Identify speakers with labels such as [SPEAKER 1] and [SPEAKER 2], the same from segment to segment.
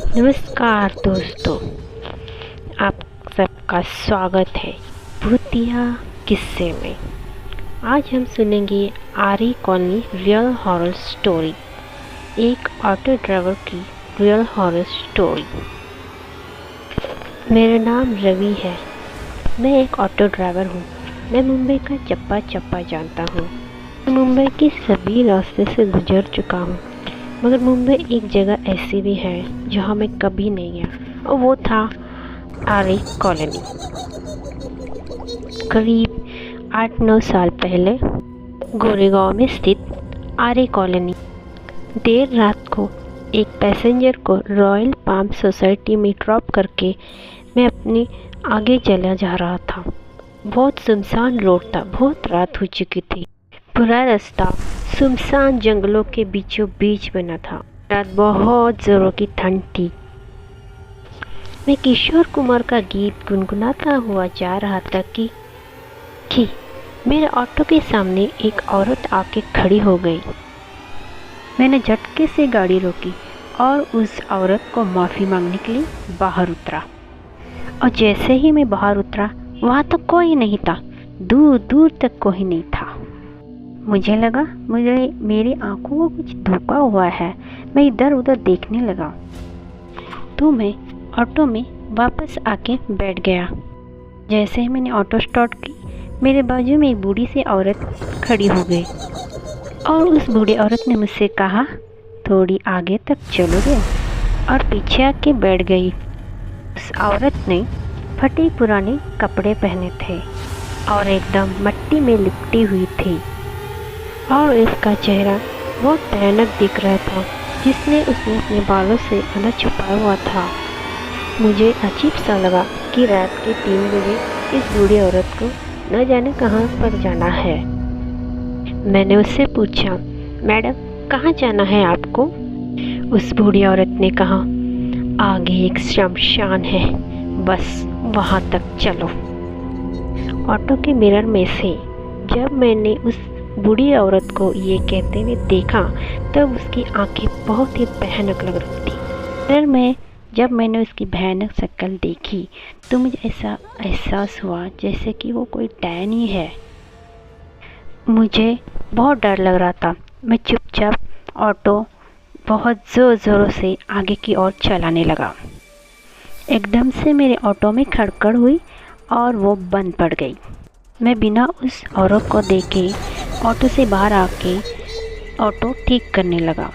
[SPEAKER 1] नमस्कार दोस्तों, आप सबका स्वागत है भूतिया किस्से में। आज हम सुनेंगे आरी कॉलोनी रियल हॉरर स्टोरी, एक ऑटो ड्राइवर की रियल हॉरर स्टोरी। मेरा नाम रवि है। मैं एक ऑटो ड्राइवर हूँ। मैं मुंबई का चप्पा चप्पा जानता हूँ। मैं मुंबई के सभी रास्ते से गुजर चुका हूँ, मगर मुंबई एक जगह ऐसी भी है जहाँ मैं कभी नहीं गया, और वो था आरी कॉलोनी। करीब 8-9 साल पहले गोरेगांव में स्थित आरी कॉलोनी। देर रात को एक पैसेंजर को रॉयल पाम सोसाइटी में ड्रॉप करके मैं अपने आगे चला जा रहा था। बहुत सुनसान रोड था। बहुत रात हो चुकी थी। पूरा रास्ता सुनसान जंगलों के बीचों बीच बना था। रात बहुत ज़ोरों की ठंड थी। मैं किशोर कुमार का गीत गुनगुनाता हुआ जा रहा था कि मेरे ऑटो के सामने एक औरत आके खड़ी हो गई। मैंने झटके से गाड़ी रोकी और उस औरत को माफ़ी मांगने के लिए बाहर उतरा। और जैसे ही मैं बाहर उतरा, वहाँ तो कोई नहीं था। दूर दूर तक कोई नहीं था। मुझे लगा मेरी आंखों को कुछ धोखा हुआ है। मैं इधर उधर देखने लगा तो मैं ऑटो में वापस आके बैठ गया। जैसे ही मैंने ऑटो स्टार्ट की, मेरे बाजू में एक बूढ़ी सी औरत खड़ी हो गई और उस बूढ़ी औरत ने मुझसे कहा, थोड़ी आगे तक चलोगे, और पीछे आके बैठ गई। उस औरत ने फटे पुराने कपड़े पहने थे और एकदम मिट्टी में लिपटी हुई थी, और इसका चेहरा बहुत भयानक दिख रहा था, जिसने उसने अपने बालों से आधा छुपाया हुआ था। मुझे अजीब सा लगा कि रात के 3 बजे इस बूढ़ी औरत को न जाने कहाँ पर जाना है। मैंने उससे पूछा, मैडम कहाँ जाना है आपको? उस बूढ़ी औरत ने कहा, आगे एक शमशान है, बस वहाँ तक चलो। ऑटो के मिरर में से जब मैंने उस बूढ़ी औरत को ये कहते हुए देखा, तब उसकी आंखें बहुत ही भयानक लग रही थी। मिरर में जब मैंने उसकी भयानक शक्ल देखी, तो मुझे ऐसा एहसास हुआ जैसे कि वो कोई डायनी है। मुझे बहुत डर लग रहा था। मैं चुपचाप ऑटो बहुत ज़ोर ज़ोरों से आगे की ओर चलाने लगा। एकदम से मेरे ऑटो में खड़खड़ हुई और वो बंद पड़ गई। मैं बिना उस औरत को देखे ऑटो से बाहर आके ऑटो ठीक करने लगा।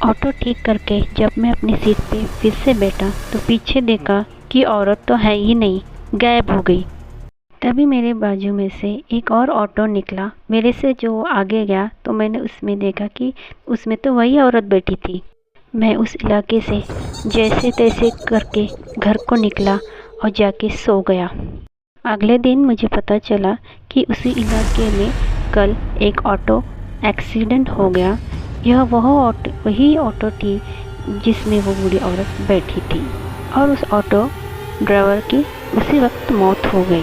[SPEAKER 1] ऑटो ठीक करके जब मैं अपनी सीट पे फिर से बैठा, तो पीछे देखा कि औरत तो है ही नहीं, गायब हो गई। तभी मेरे बाजू में से एक और ऑटो निकला। मेरे से जो आगे गया, तो मैंने उसमें देखा कि उसमें तो वही औरत बैठी थी। मैं उस इलाके से जैसे तैसे करके घर को निकला और जाके सो गया। अगले दिन मुझे पता चला कि उसी इलाके में कल एक ऑटो एक्सीडेंट हो गया। यह वही ऑटो थी जिसमें वो बूढ़ी औरत बैठी थी, और उस ऑटो ड्राइवर की उसी वक्त मौत हो गई।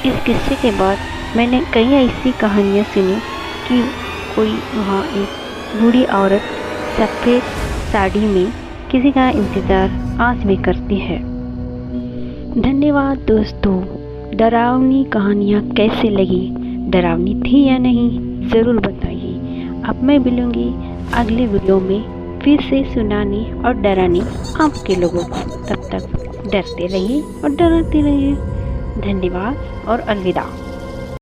[SPEAKER 1] इस किस्से के बाद मैंने कई ऐसी कहानियाँ सुनी कि कोई वहाँ एक बूढ़ी औरत सफ़ेद साड़ी में किसी का इंतज़ार आज भी करती है। धन्यवाद दोस्तों। डरावनी कहानियाँ कैसे लगी? डरावनी थी या नहीं, ज़रूर बताइए। अब मैं मिलूँगी अगले वीडियो में फिर से सुनाने और डराने आपके लोगों को। तब तक डरते रहिए और डराते रहिए। धन्यवाद और अलविदा।